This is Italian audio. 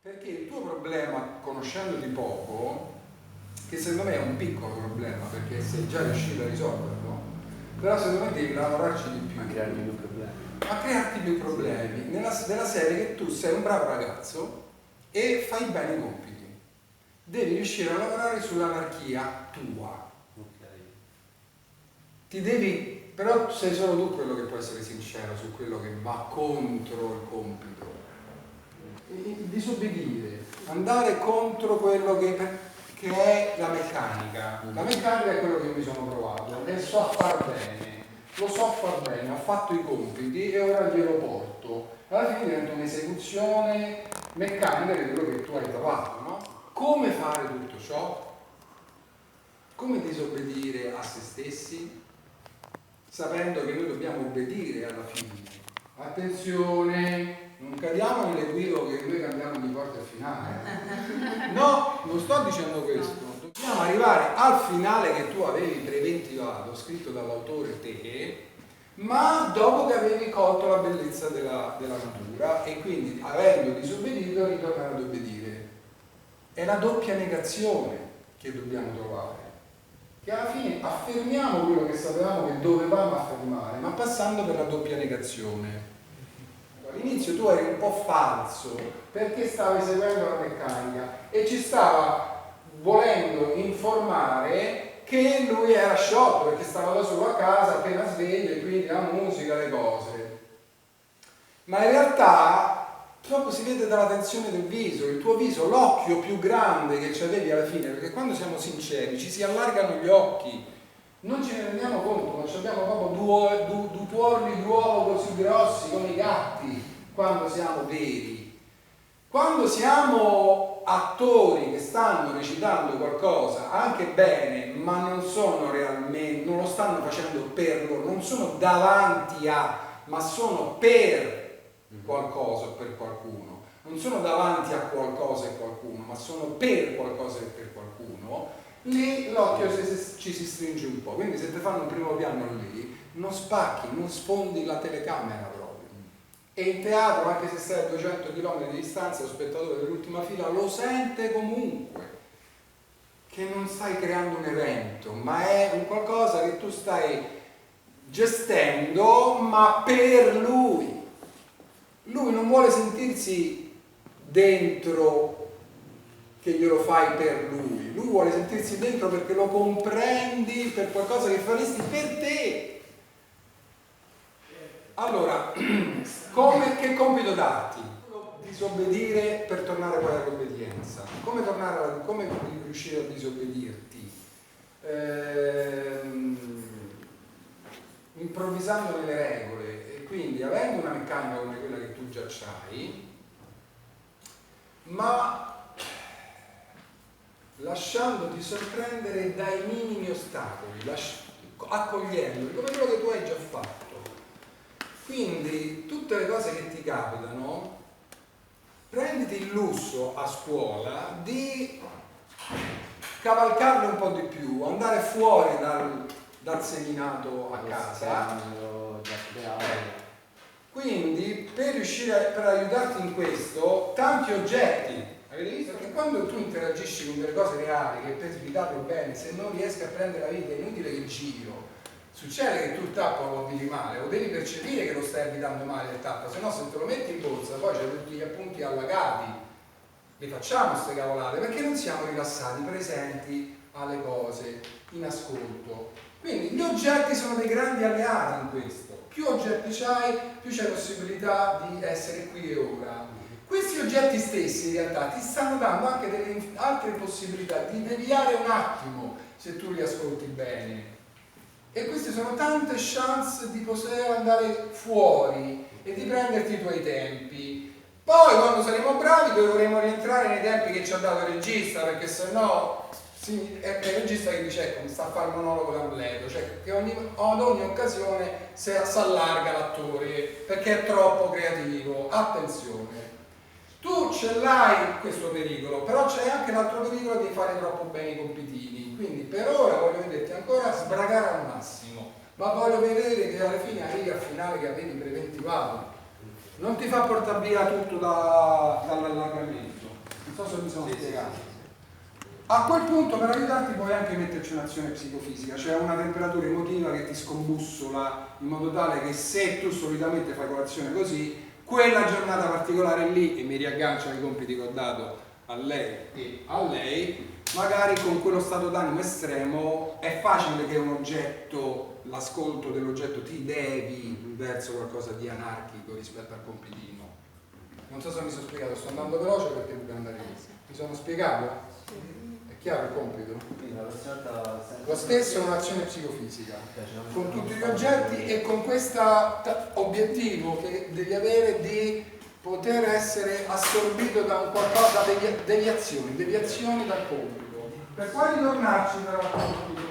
Perché il tuo problema, conoscendoti poco, che secondo me è un piccolo problema, perché sei già riuscito a risolverlo, però secondo me devi lavorarci di più. A crearti più problemi. A crearti più problemi, della serie che tu sei un bravo ragazzo e fai bene i compiti. Devi riuscire a lavorare sull'anarchia tua. Ti devi, però sei solo tu quello che può essere sincero su quello che va contro il compito. Disobbedire, andare contro quello che è la meccanica. La meccanica è quello che mi sono provato e so far bene, lo so far bene, ho fatto i compiti e ora glielo porto. Alla fine diventa un'esecuzione meccanica di quello che tu hai trovato, no? Come fare tutto ciò? Come disobbedire a se stessi? Sapendo che noi dobbiamo obbedire alla fine. Attenzione, non cadiamo nell'equivoco che noi cambiamo di porta al finale. No, non sto dicendo questo. Dobbiamo arrivare al finale che tu avevi preventivato, scritto dall'autore te, ma dopo che avevi colto la bellezza della natura e quindi avendo disobbedito ritornare ad obbedire. È la doppia negazione che dobbiamo trovare. Che alla fine affermiamo quello che sapevamo che dovevamo affermare, ma passando per la doppia negazione. All'inizio tu eri un po' falso perché stavi seguendo la meccanica e ci stava volendo informare che lui era sciolto perché stava da solo a casa appena sveglio e quindi la musica, le cose. Ma in realtà proprio si vede dalla tensione del viso, il tuo viso, l'occhio più grande che ci avevi alla fine, perché quando siamo sinceri ci si allargano gli occhi, non ce ne rendiamo conto, ma abbiamo proprio due tuorli d'uovo così grossi come i gatti quando siamo veri. Quando siamo attori che stanno recitando qualcosa anche bene, ma non sono realmente, non lo stanno facendo per loro, non sono davanti a, ma sono per qualcosa o per qualcuno, non sono davanti a qualcosa e qualcuno, ma sono per qualcosa e per qualcuno, lì l'occhio ci si stringe un po', quindi se ti fanno un primo piano lì non spacchi, non sfondi la telecamera proprio. E in teatro, anche se stai a 200 km di distanza, lo spettatore dell'ultima fila lo sente comunque che non stai creando un evento, ma è un qualcosa che tu stai gestendo, ma per lui. Lui non vuole sentirsi dentro che glielo fai per lui vuole sentirsi dentro perché lo comprendi per qualcosa che faresti per te. Allora, che compito darti? Disobbedire per tornare poi all'obbedienza. Come riuscire a disobbedirti? Improvvisando nelle regole e quindi avendo una meccanica come quella che tu già c'hai, ma lasciandoti sorprendere dai minimi ostacoli, accogliendoli come quello che tu hai già fatto. Quindi tutte le cose che ti capitano, prenditi il lusso a scuola di cavalcarle un po' di più, andare fuori dal seminato a casa. Quindi per aiutarti in questo, tanti oggetti. Avete visto? Perché quando tu interagisci con delle cose reali che per svitarlo bene, se non riesci a prendere la vita è inutile che giro. Succede che tu il tappo lo vedi male, o devi percepire che lo stai evitando male il tappo, se no se te lo metti in borsa poi c'è tutti gli appunti allagati. Le facciamo queste cavolate perché non siamo rilassati, presenti alle cose, in ascolto. Quindi gli oggetti sono dei grandi alleati in questo. Più oggetti c'hai, più c'è possibilità di essere qui e ora. Questi oggetti stessi in realtà ti stanno dando anche delle altre possibilità di deviare un attimo se tu li ascolti bene. E queste sono tante chance di poter andare fuori e di prenderti i tuoi tempi. Poi quando saremo bravi dovremo rientrare nei tempi che ci ha dato il regista, perché sennò è il regista che dice ecco mi sta a fare il monologo d'Amleto, cioè che ad ogni occasione si allarga l'attore perché è troppo creativo. Attenzione, tu ce l'hai questo pericolo, però c'è anche l'altro pericolo di fare troppo bene i compitini, quindi per ora voglio vederti ancora sbragare al massimo, ma voglio vedere che alla fine arrivi al finale che avevi preventivato. non ti fa portare via tutto dall'allargamento. Non so se mi sono spiegato. A quel punto per aiutarti puoi anche metterci un'azione psicofisica, cioè una temperatura emotiva che ti scombussola in modo tale che se tu solitamente fai colazione così, quella giornata particolare lì, e mi riaggancio ai compiti che ho dato a lei e a lei, magari con quello stato d'animo estremo è facile che un oggetto, l'ascolto dell'oggetto ti devi verso qualcosa di anarchico rispetto al compitino. Non so se mi sono spiegato, sto andando veloce perché dobbiamo andare lì. Mi sono spiegato? È chiaro il compito? Lo stesso è un'azione psicofisica, con tutti gli oggetti e con questo obiettivo che devi avere di poter essere assorbito da un qualcosa, da deviazioni dal compito. Per poi ritornarci però al compito